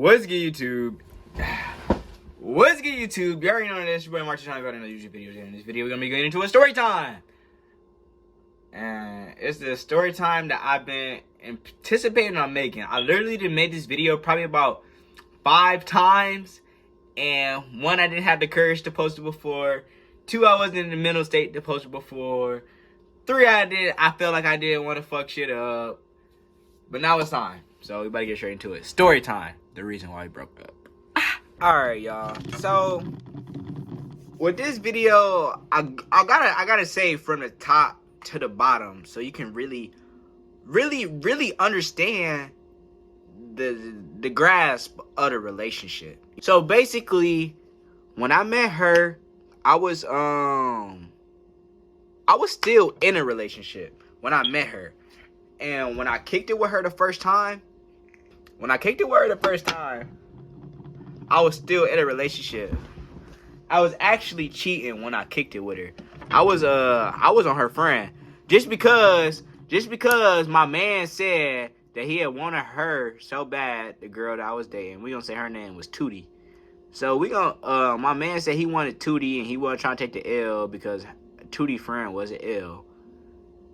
What's good, YouTube? What's good, YouTube? You already know this. Your boy March trying to go to another YouTube video. In this video, we're gonna be going into a story time, and it's the story time that I've been anticipating on making. I literally did made this video probably about 5 times, and 1, I didn't have the courage to post it before. 2, I wasn't in the mental state to post it before. 3, I felt like I didn't want to fuck shit up. But now it's time. So we better get straight into it. Story time. The reason why we broke up. Alright, y'all. So with this video, I gotta say from the top to the bottom so you can really understand the grasp of the relationship. So basically, when I met her, I was still in a relationship when I met her. And when I kicked it with her the first time, I was still in a relationship. I was actually cheating when I kicked it with her. I was on her friend. Just because my man said that he had wanted her so bad, the girl that I was dating. We gonna say her name was Tootie. So my man said he wanted Tootie and he wasn't trying to take the L because Tootie's friend was an L.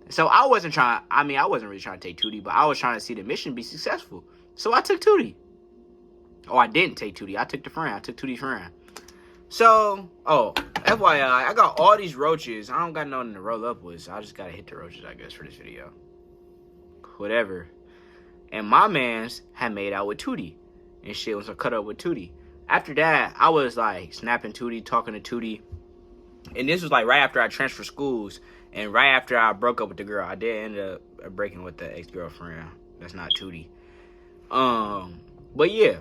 So I wasn't really trying to take Tootie, but I was trying to see the mission be successful. So I took Tootie. Oh, I didn't take Tootie. I took the friend. I took Tootie's friend. So, FYI, I got all these roaches. I don't got nothing to roll up with, so I just gotta hit the roaches, I guess, for this video. Whatever. And my mans had made out with Tootie. And shit was cut up with Tootie. After that, I was like snapping Tootie, talking to Tootie. And this was like right after I transferred schools. And right after I broke up with the girl. I did end up breaking with the ex-girlfriend. That's not Tootie. But yeah.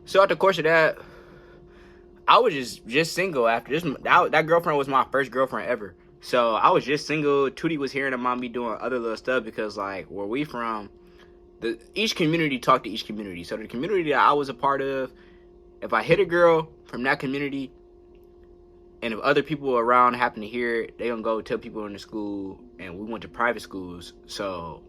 So at the course of that, I was just single after this. That girlfriend was my first girlfriend ever. So I was just single. Tootie was hearing about me doing other little stuff because like where we from, each community talked to each community. So the community that I was a part of, if I hit a girl from that community, and if other people around happen to hear it, they gonna go tell people in the school. And we went to private schools, so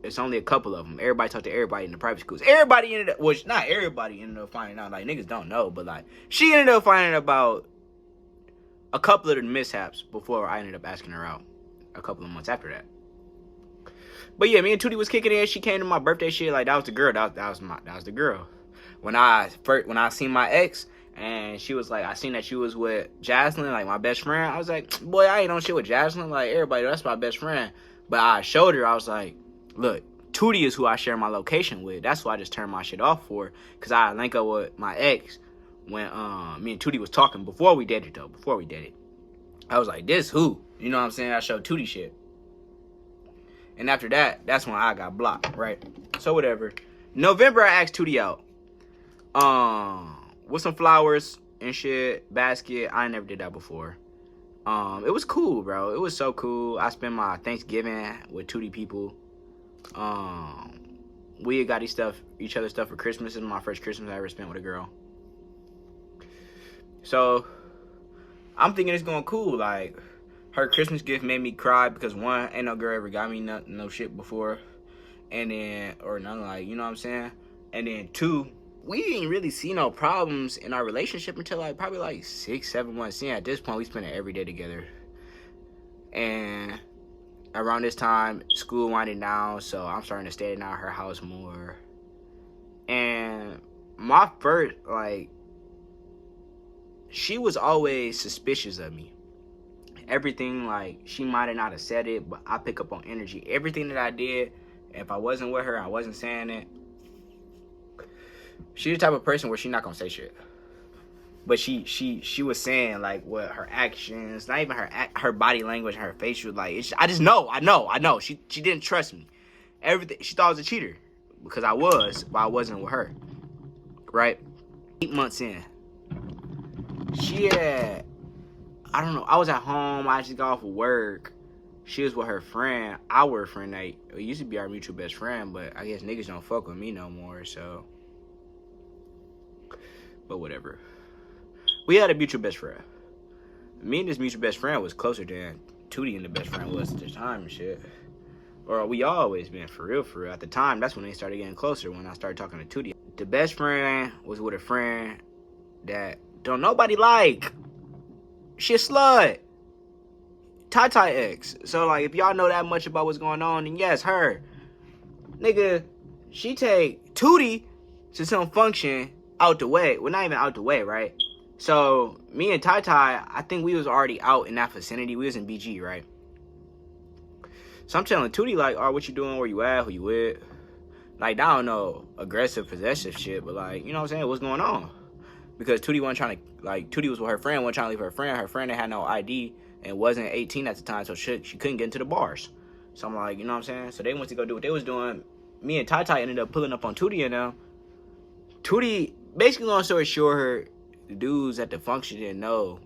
it's only a couple of them. Everybody talked to everybody in the private schools. Everybody ended up, which not everybody ended up finding out. Like niggas don't know, but like she ended up finding about a couple of the mishaps before I ended up asking her out. A couple of months after that. But yeah, me and Tootie was kicking it. She came to my birthday shit. Like that was the girl. That was the girl. When I seen my ex. And she was like, I seen that she was with Jaslyn, like my best friend. I was like, boy, I ain't on shit with Jaslyn. Like, everybody, that's my best friend. But I showed her, I was like, look, Tootie is who I share my location with. That's why I just turned my shit off for. Because I link up with my ex when me and Tootie was talking before we dated, though. Before we dated. I was like, this who? You know what I'm saying? I showed Tootie shit. And after that, that's when I got blocked, right? So whatever. November, I asked Tootie out. With some flowers and shit, basket. I never did that before. It was cool, bro. It was so cool. I spent my Thanksgiving with Tootie people. We got each other stuff for Christmas. This is my first Christmas I ever spent with a girl. So I'm thinking it's going cool. Like her Christmas gift made me cry because 1, ain't no girl ever got me no shit before, and then or nothing like, you know what I'm saying. And then 2. We didn't really see no problems in our relationship until like probably like 6-7 months in. At this point, we spent it every day together. And around this time, school winding down, so I'm starting to stay in her house more. And my first, like, she was always suspicious of me. Everything, like, she might have not have said it, but I pick up on energy. Everything that I did, if I wasn't with her, I wasn't saying it. She's the type of person where she's not gonna say shit, but she was saying like what her actions, not even her body language, and her facial, like I know. She didn't trust me. Everything, she thought I was a cheater because I was, but I wasn't with her. Right? 8 months in, I don't know. I was at home. I just got off of work. She was with her friend, our friend. That it used to be our mutual best friend, but I guess niggas don't fuck with me no more. So. But whatever. We had a mutual best friend. Me and this mutual best friend was closer than Tootie and the best friend was at the time and shit. Or we always been, for real, for real. At the time, that's when they started getting closer, when I started talking to Tootie. The best friend was with a friend that don't nobody like. She a slut. Ty Ty X. So, like, if y'all know that much about what's going on, then yes, her. Nigga, she take Tootie to some function out the way. Well, not even out the way, right? So, me and Ty Ty, I think we was already out in that vicinity. We was in BG, right? So I'm telling Tootie, like, oh, what you doing? Where you at? Who you with? Like, I don't know, aggressive, possessive shit, but, like, you know what I'm saying? What's going on? Because Tootie wasn't trying to, like, Tootie was with her friend, wasn't trying to leave her friend. Her friend had no ID and wasn't 18 at the time, so she couldn't get into the bars. So I'm like, you know what I'm saying? So they went to go do what they was doing. Me and Ty Ty ended up pulling up on Tootie and them. Tootie, basically, long story short, the dudes at the function didn't know.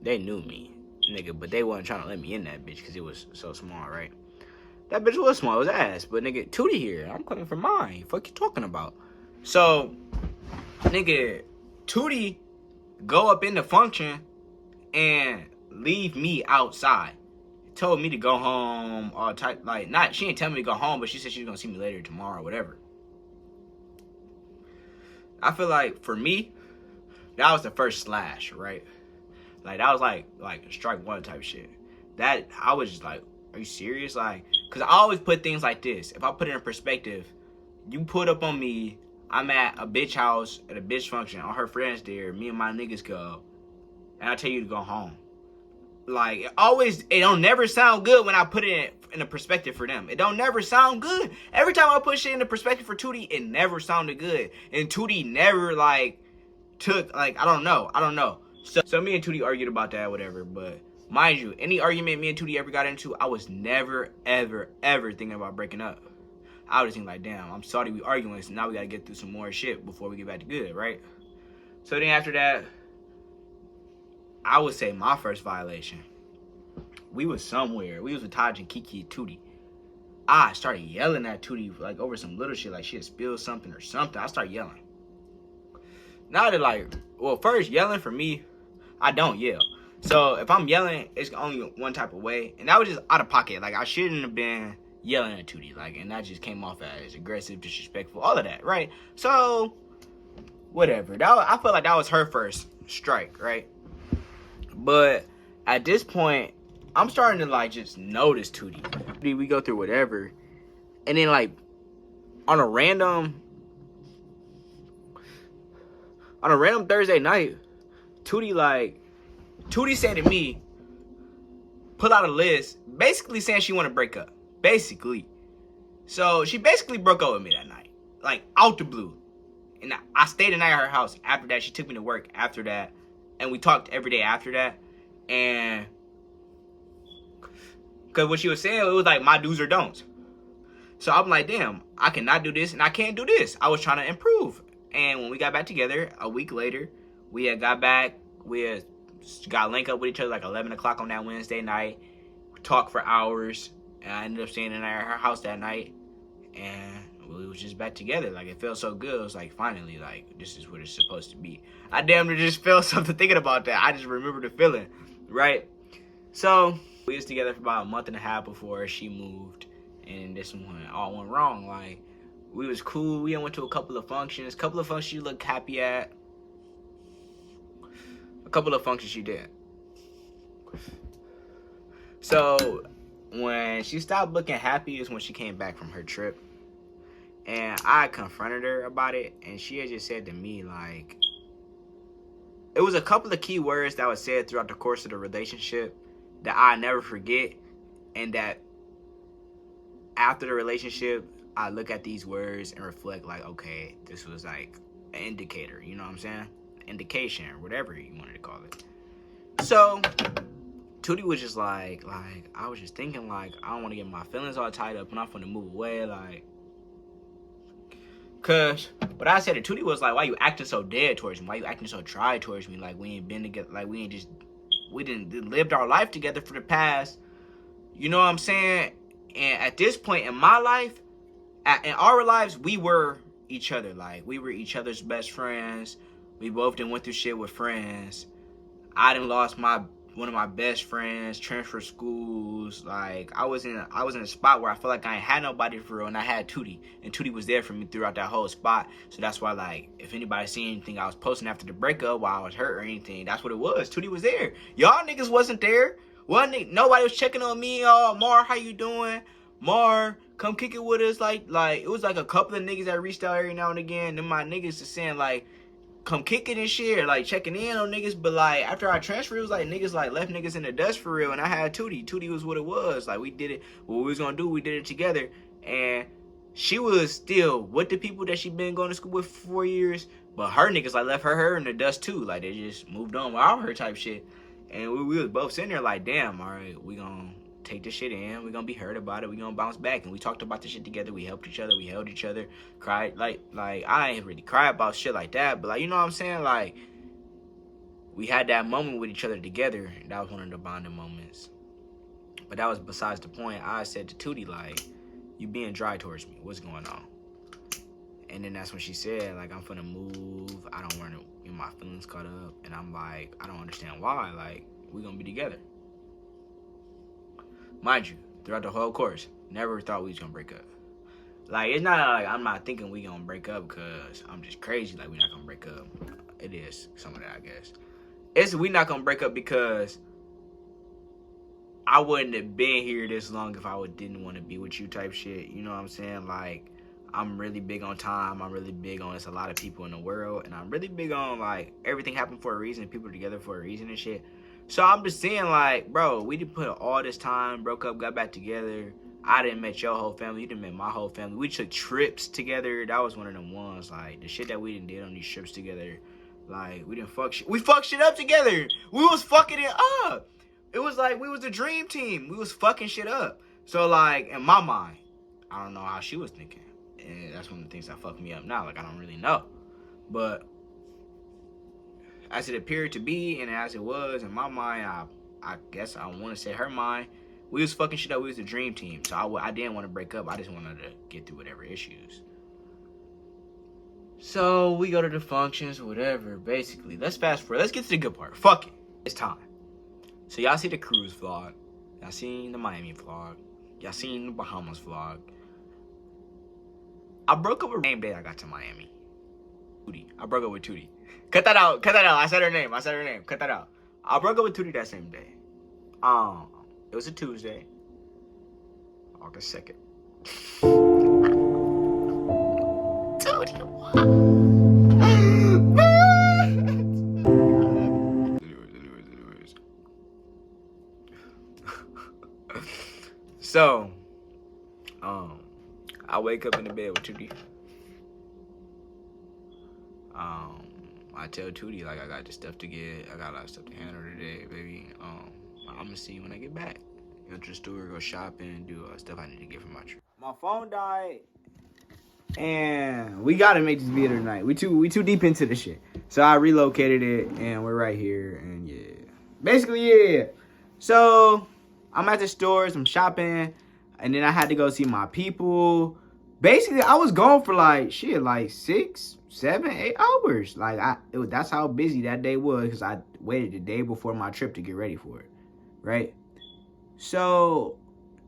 They knew me, nigga, but they wasn't trying to let me in that bitch because it was so small, right? That bitch was small, it was ass. But nigga, Tootie here, I'm coming for mine. Fuck you talking about? So, nigga, Tootie go up in the function and leave me outside. Told me to go home, all type, like, not, she didn't tell me to go home, but she said she was gonna see me later tomorrow or whatever. I feel like, for me, that was the first slash, right? Like, that was like strike one type shit. That, I was just like, are you serious? Like, because I always put things like this. If I put it in perspective, you put up on me, I'm at a bitch house, at a bitch function, all her friends there, me and my niggas go, and I tell you to go home. Like, it don't never sound good when I put it in a perspective for them. It don't never sound good. Every time I put shit in the perspective for Tootie, it never sounded good. And Tootie never, like, took, like, I don't know. So me and Tootie argued about that, whatever, but mind you, any argument me and Tootie ever got into, I was never, ever, ever thinking about breaking up. I was thinking like, damn, I'm sorry we arguing, so now we gotta get through some more shit before we get back to good, right? So then after that, I would say my first violation. We was somewhere. We was with Taj and Kiki and Tootie. I started yelling at Tootie, like, over some little shit, like she had spilled something or something. I started yelling. Now that, like, well, first, yelling for me, I don't yell. So if I'm yelling, it's only one type of way. And that was just out of pocket. Like, I shouldn't have been yelling at Tootie. Like, and that just came off as aggressive, disrespectful, all of that, right? So, whatever. I feel like that was her first strike, right? But at this point, I'm starting to, like, just notice Tootie. We go through whatever. And then, like, on a random Thursday night, Tootie said to me, pull out a list, basically saying she want to break up. Basically. So, she basically broke up with me that night. Like, out the blue. And I stayed the night at her house. After that, she took me to work after that. And we talked every day after that. And, because what she was saying, it was like my do's or don'ts. So, I'm like, damn, I cannot do this and I can't do this. I was trying to improve. And when we got back together, a week later, we had got back. We had got linked up with each other like 11 o'clock on that Wednesday night. We talked for hours. And I ended up staying in her house that night. And we was just back together. Like, it felt so good. It was like, finally, like, this is what it's supposed to be. I damn near just felt something thinking about that. I just remember the feeling, right? So, we was together for about a month and a half before she moved. And this one all went wrong. Like, we was cool. We went to a couple of functions. A couple of functions she looked happy at. A couple of functions she did. So, when she stopped looking happy is when she came back from her trip. And I confronted her about it. And she had just said to me, like, it was a couple of key words that was said throughout the course of the relationship that I never forget. And that after the relationship, I look at these words and reflect like, okay, this was like an indicator, you know what I'm saying? Indication, or whatever you wanted to call it. So, Tootie was just like, I was just thinking, like, I don't want to get my feelings all tied up and I'm finna move away, like. Cause what I said to Tootie was like, why you acting so dead towards me? Why you acting so dry towards me? Like, we ain't been together, like, we didn't lived our life together for the past, you know what I'm saying? And at this point in my life, in our lives, we were each other. Like, we were each other's best friends. We both done went through shit with friends. I done lost my one of my best friends, transfer schools. Like I was in a spot where I felt like I ain't had nobody for real, and I had Tootie, and Tootie was there for me throughout that whole spot. So that's why, like, if anybody see anything I was posting after the breakup while I was hurt or anything, that's what it was. Tootie was there. Y'all niggas wasn't there. Nobody was checking on me. Oh, Mar, how you doing? Mar, come kick it with us. Like it was like a couple of niggas that reached out every now and again. Then my niggas is saying like, come kick it and shit, like checking in on niggas. But like after I transferred, it was like niggas like left niggas in the dust for real. And I had Tootie. Tootie was what it was. Like we did it. What we was gonna do, we did it together. And she was still with the people that she been going to school with for 4 years. But her niggas like left her in the dust too. Like they just moved on without her type shit. And we was both sitting there like, damn, all right, we gonna take this shit in. We gonna be hurt about it. We gonna bounce back. And we talked about this shit together. We helped each other. We held each other. Cried. Like I ain't really cry about shit like that. But like, you know what I'm saying? Like, we had that moment with each other together. And that was one of the bonding moments. But that was besides the point. I said to Tootie, like, you being dry towards me. What's going on? And then that's when she said, like, I'm finna move. I don't want to get my feelings caught up. And I'm like, I don't understand why. Like, we gonna be together. Mind you, throughout the whole course, never thought we was gonna break up. Like, it's not like I'm not thinking we gonna break up because I'm just crazy. Like, we not gonna break up. It is some of that, I guess. It's we not gonna break up because I wouldn't have been here this long if I didn't want to be with you type shit. You know what I'm saying? Like, I'm really big on time. I'm really big on it's a lot of people in the world. And I'm really big on, like, everything happened for a reason. People are together for a reason and shit. So I'm just saying, like, bro, we did put all this time, broke up, got back together. I didn't met your whole family. You didn't met my whole family. We took trips together. That was one of them ones. Like, the shit that we did on these trips together. Like, we didn't fuck shit. We fucked shit up together. We was fucking it up. It was like we was the dream team. We was fucking shit up. So, like, in my mind, I don't know how she was thinking. And that's one of the things that fucked me up now. Like, I don't really know. But as it appeared to be and as it was in my mind, I guess I want to say her mind, we was fucking shit up. We was the dream team. So I didn't want to break up. I just wanted to get through whatever issues. So we go to the functions or whatever. Basically, let's fast forward. Let's get to the good part. Fuck it. It's time. So y'all see the cruise vlog. Y'all seen the Miami vlog. Y'all seen the Bahamas vlog. I broke up with the same day I got to Miami. Tootie. I broke up with Tootie. Cut that out. Cut that out. I said her name. Cut that out. I broke up with Tootie that same day. It was a Tuesday. August 2nd. Tootie, what? Anyways. So, I wake up in the bed with Tootie. I tell Tootie, like, I got this stuff to get. I got a lot of stuff to handle today, baby. I'm gonna see you when I get back. Go to the store, go shopping, do stuff I need to get for my trip. My phone died, and we gotta make this video tonight. We too deep into this shit. So I relocated it, and we're right here, and yeah. Basically, yeah. So I'm at the stores, I'm shopping, and then I had to go see my people. Basically, I was gone for like 6, 7, 8 hours. Like that's how busy that day was because I waited the day before my trip to get ready for it, right? So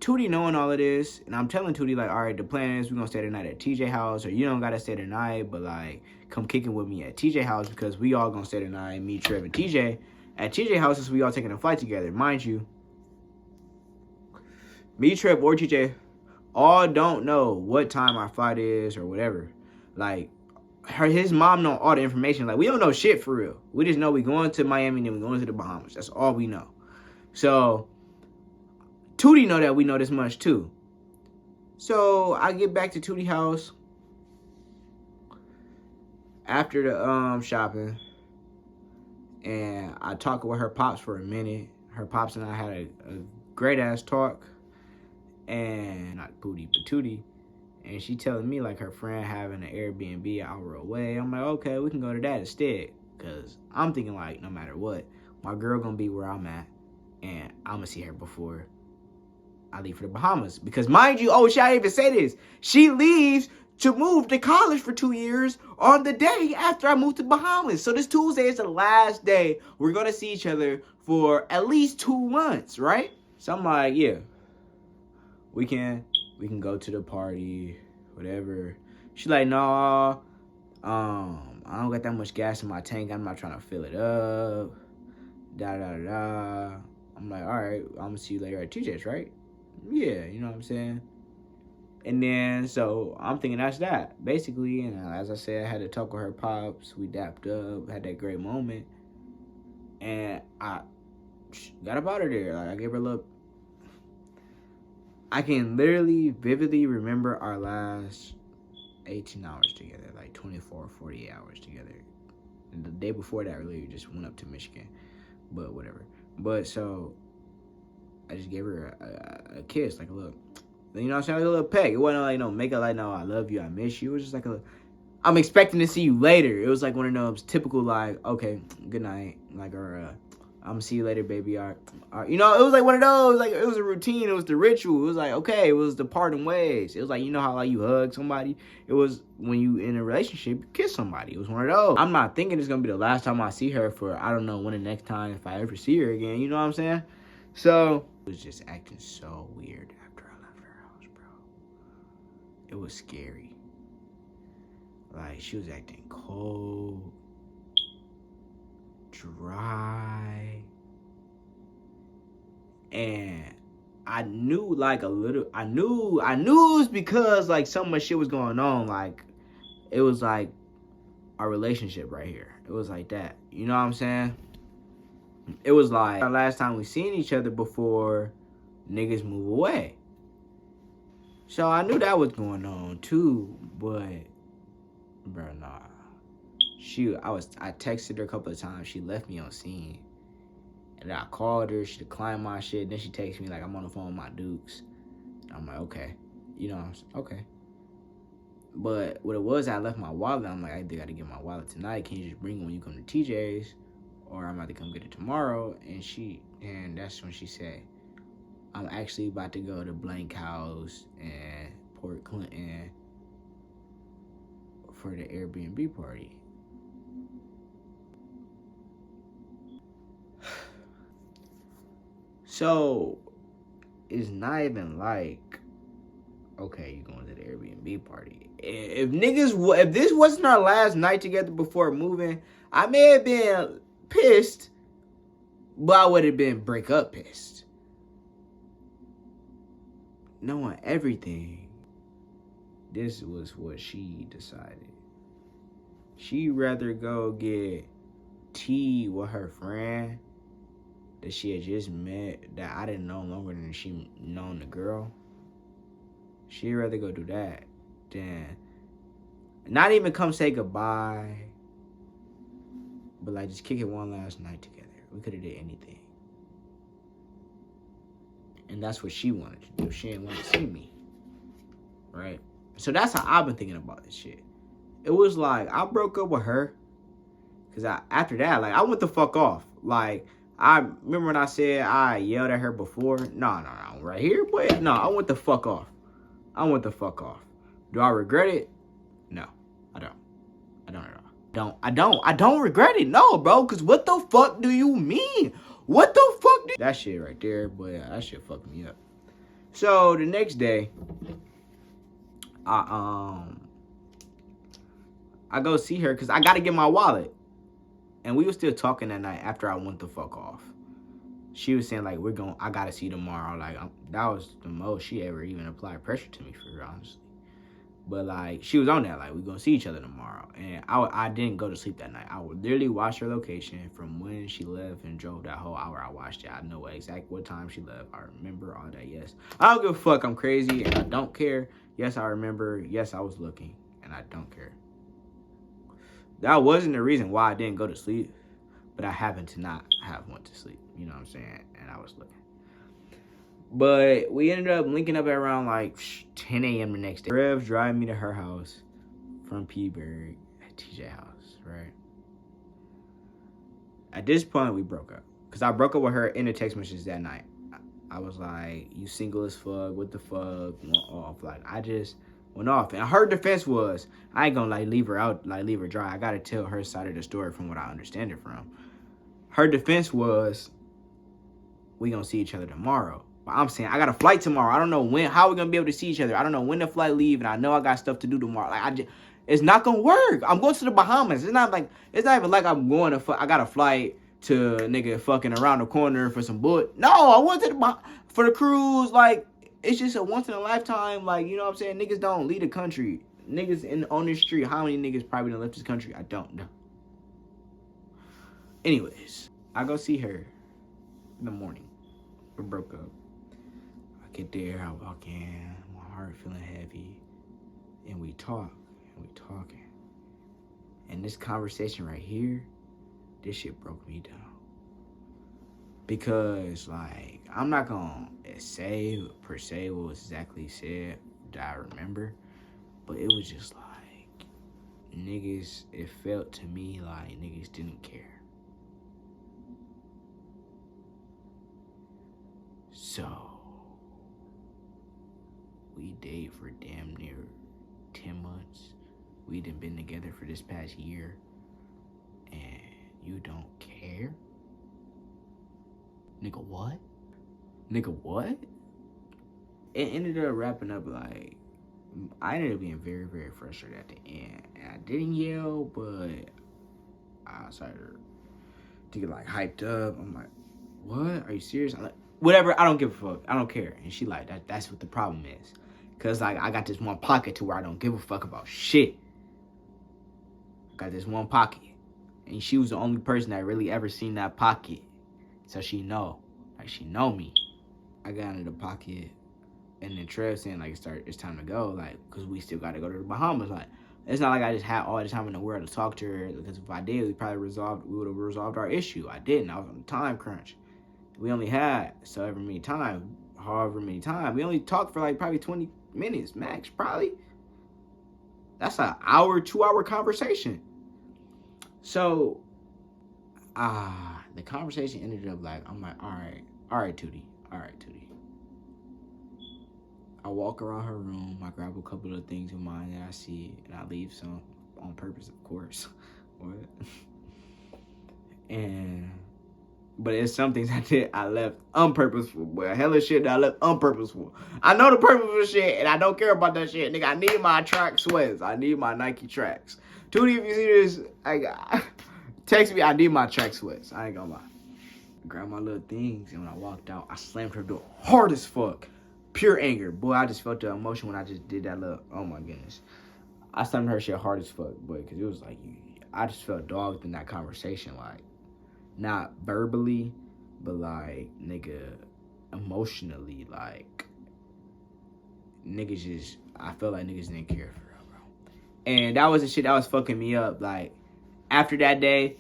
Tootie knowing all of this, and I'm telling Tootie like, all right, the plan is we're gonna stay the night at TJ house, or you don't gotta stay the night, but like come kicking with me at TJ house because we all gonna stay the night. Me, Trev, and TJ at TJ house is we all taking a flight together, mind you. Me, Trev, or TJ all don't know what time our flight is or whatever. Like, his mom know all the information. Like, we don't know shit for real. We just know we going to Miami and then we going to the Bahamas. That's all we know. So, Tootie know that we know this much too. So, I get back to Tootie house after the shopping. And I talk with her pops for a minute. Her pops and I had a great-ass talk. And not Booty, but Tootie. And she telling me like her friend having an Airbnb an hour away. I'm like, okay, we can go to that instead. Because I'm thinking like, no matter what, my girl gonna be where I'm at. And I'm gonna see her before I leave for the Bahamas. Because mind you, oh, shit, I didn't even say this. She leaves to move to college for 2 years on the day after I moved to Bahamas. So this Tuesday is the last day we're going to see each other for at least 2 months, right? So I'm like, yeah, we can go to the party, whatever. She's like, no, I don't got that much gas in my tank. I'm not trying to fill it up. Da da da. I'm like, all right, I'm gonna see you later at TJ's, right? Yeah, you know what I'm saying? And then, so I'm thinking that's that, basically. And as I said, I had to talk with her pops. We dapped up, had that great moment. And I got up out of there. Like, I gave her a look. I can literally, vividly remember our last 18 hours together, like 24, 48 hours together. And the day before that, really, we just went up to Michigan. But whatever. But so, I just gave her a kiss, like a little, you know what I'm saying, like a little peck. It wasn't like, no, make it like, no, I love you, I miss you. It was just like I'm expecting to see you later. It was like one of those typical, like, okay, good night, like, or, I'm gonna see you later, baby. All right. You know, it was like one of those, like, it was a routine, it was the ritual. It was like, okay, it was the parting ways. It was like, you know how, like, you hug somebody? It was when you in a relationship, you kiss somebody. It was one of those. I'm not thinking it's gonna be the last time I see her for, I don't know when the next time, if I ever see her again, you know what I'm saying? So, it was just acting so weird after I left her house, bro. It was scary. Like, she was acting cold, dry, and I knew, like, a little, I knew it was because, like, so much shit was going on. Like, it was like our relationship right here. It was like that. You know what I'm saying? It was like our last time we seen each other before niggas move away. So I knew that was going on too, but bro, nah. I texted her a couple of times. She left me on scene. And I called her, she declined my shit. Then she texted me like, I'm on the phone with my dukes. I'm like, okay. You know, okay. But what it was, I left my wallet. I'm like, I either got to get my wallet tonight. Can you just bring it when you come to TJ's? Or I'm about to come get it tomorrow. And that's when she said, I'm actually about to go to Blank House and Port Clinton for the Airbnb party. So, it's not even like, okay, you going to the Airbnb party. If this wasn't our last night together before moving, I may have been pissed, but I would have been break up pissed. Knowing everything, this was what she decided. She'd rather go get tea with her friend that she had just met, that I didn't know longer than she known the girl. She'd rather go do that than not even come say goodbye, but like just kick it one last night together. We could have did anything. And that's what she wanted to do. She didn't want to see me. Right? So that's how I've been thinking about this shit. It was like, I broke up with her. Because after that, like, I went the fuck off. Like, I remember when I said I yelled at her before. No, right here, but no, I went the fuck off. Do I regret it? No, I don't. I don't at all. I don't regret it. No, bro, because what the fuck do you mean? What the fuck do that shit right there, boy, that shit fucked me up. So the next day, I go see her because I gotta get my wallet. And we were still talking that night after I went the fuck off. She was saying, like, I gotta see you tomorrow. Like, that was the most she ever even applied pressure to me, for honestly. But, like, she was on that, like, we're gonna see each other tomorrow. And I didn't go to sleep that night. I would literally watch her location from when she left and drove that whole hour. I watched it. I know exactly what time she left. I remember all that, yes. I don't give a fuck. I'm crazy and I don't care. Yes, I remember. Yes, I was looking and I don't care. That wasn't the reason why I didn't go to sleep, but I happened to not have went to sleep. You know what I'm saying? And I was looking. But we ended up linking up at around like 10 a.m. the next day. Rev's driving me to her house from Peaburg at TJ house, right? At this point, we broke up. Because I broke up with her in the text messages that night. I was like, you single as fuck, what the fuck, went off. Like, went off. And her defense was, I ain't gonna like leave her out, like leave her dry. I gotta tell her side of the story from what I understand it from. Her defense was, we gonna see each other tomorrow. But I'm saying I got a flight tomorrow. I don't know when, how we gonna be able to see each other. I don't know when the flight leave, and I know I got stuff to do tomorrow. Like it's not gonna work. I'm going to the Bahamas. It's not even like I'm going to. I got a flight to nigga fucking around the corner for some bullet. No, I went to for the cruise. Like it's just a once in a lifetime. Like you know what I'm saying. Niggas don't leave the country. Niggas on the street. How many niggas probably done left this country? I don't know. Anyways, I go see her in the morning. We broke up. I get there, I walk in, my heart feeling heavy, and we talk, and we talking. And this conversation right here, this shit broke me down. Because, like, I'm not gonna say, per se, what was exactly said that I remember, but it was just like, niggas, it felt to me like niggas didn't care. So, we dated for damn near 10 months. We done been together for this past year. And you don't care? Nigga, what? Nigga, what? It ended up wrapping up like, I ended up being very, very frustrated at the end. And I didn't yell, but I started to get like hyped up. I'm like, what? Are you serious? I'm like, whatever, I don't give a fuck. I don't care. And she like, that's what the problem is. Cause like I got this one pocket to where I don't give a fuck about shit. I got this one pocket. And she was the only person that really ever seen that pocket. So she know. Like she know me. I got into the pocket and then Trev saying like it's time to go. Like, cause we still gotta go to the Bahamas. Like, it's not like I just had all the time in the world to talk to her. Because if I did, we would have resolved our issue. I didn't. I was on a time crunch. We only had however many times. We only talked for like probably 20 minutes max, probably. That's an hour, 2-hour conversation. So, the conversation ended up like, I'm like, all right, Tootie. I walk around her room, I grab a couple of things of mine that I see, and I leave some on purpose, of course. What? But it's some things I left unpurposeful, boy. Hella shit that I left unpurposeful. I know the purposeful shit, and I don't care about that shit. Nigga, I need my track sweats. I need my Nike tracks. Tootie, if you see this, text me, I need my track sweats. I ain't gonna lie. Grab my little things, and when I walked out, I slammed her door hard as fuck. Pure anger. Boy, I just felt the emotion when I just did that little, oh my goodness. I slammed her shit hard as fuck, boy, because it was like, I just felt dogged in that conversation, like, not verbally, but like, nigga, emotionally, like, niggas just, I felt like niggas didn't care for real, bro. And that was the shit that was fucking me up. Like, after that day,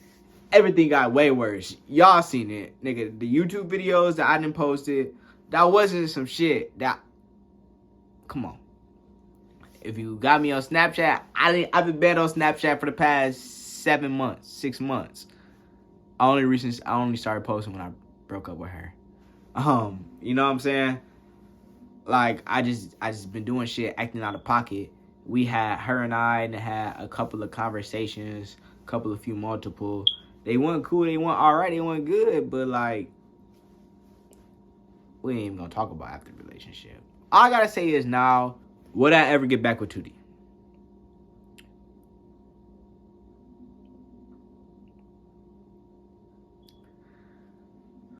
everything got way worse. Y'all seen it, nigga. The YouTube videos that I done posted, that wasn't some shit that, come on. If you got me on Snapchat, I've been banned on Snapchat for the past 6 months. I only started posting when I broke up with her. You know what I'm saying? Like, I just been doing shit, acting out of pocket. Her and I had a couple of conversations, multiple. They weren't cool, they weren't alright, they weren't good, but like, we ain't even gonna talk about after the relationship. All I gotta say is now, would I ever get back with Tootie?